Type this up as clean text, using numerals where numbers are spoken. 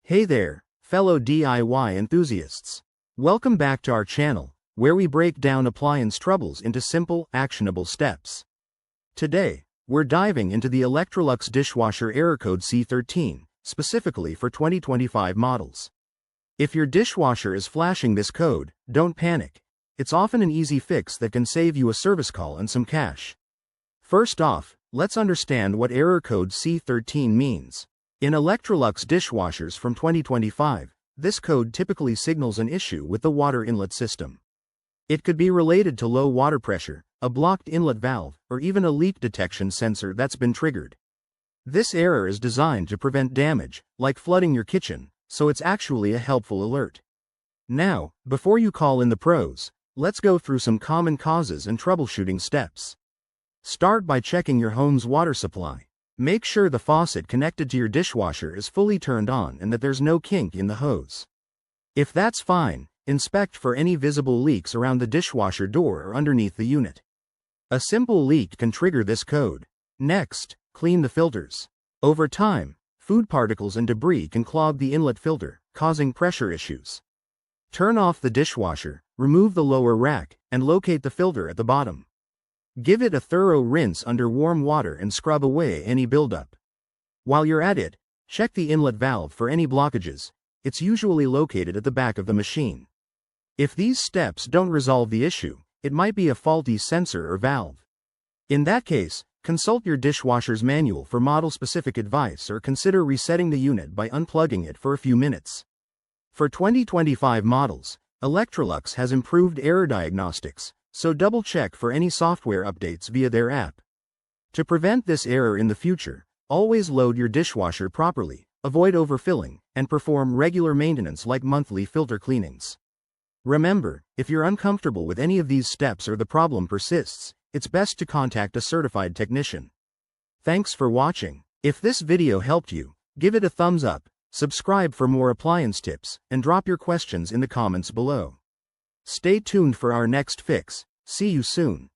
Hey there, fellow DIY enthusiasts. Welcome back to our channel, where we break down appliance troubles into simple, actionable steps. Today, we're diving into the Electrolux Dishwasher error code C13, specifically for 2025 models. If your dishwasher is flashing this code, don't panic. It's often an easy fix that can save you a service call and some cash. First off, let's understand what error code C13 means. In Electrolux dishwashers from 2025, this code typically signals an issue with the water inlet system. It could be related to low water pressure, a blocked inlet valve, or even a leak detection sensor that's been triggered. This error is designed to prevent damage, like flooding your kitchen, so it's actually a helpful alert. Now, before you call in the pros, let's go through some common causes and troubleshooting steps. Start by checking your home's water supply. Make sure the faucet connected to your dishwasher is fully turned on and that there's no kink in the hose. If that's fine, inspect for any visible leaks around the dishwasher door or underneath the unit. A simple leak can trigger this code. Next, clean the filters. Over time, food particles and debris can clog the inlet filter, causing pressure issues. Turn off the dishwasher, remove the lower rack, and locate the filter at the bottom. Give it a thorough rinse under warm water and scrub away any buildup. While you're at it, check the inlet valve for any blockages. It's usually located at the back of the machine. If these steps don't resolve the issue, it might be a faulty sensor or valve. In that case, consult your dishwasher's manual for model-specific advice or consider resetting the unit by unplugging it for a few minutes. For 2025 models, Electrolux has improved error diagnostics, so double-check for any software updates via their app. To prevent this error in the future, always load your dishwasher properly, avoid overfilling, and perform regular maintenance like monthly filter cleanings. Remember, if you're uncomfortable with any of these steps or the problem persists, it's best to contact a certified technician. Thanks for watching. If this video helped you, give it a thumbs up, subscribe for more appliance tips, and drop your questions in the comments below. Stay tuned for our next fix. See you soon.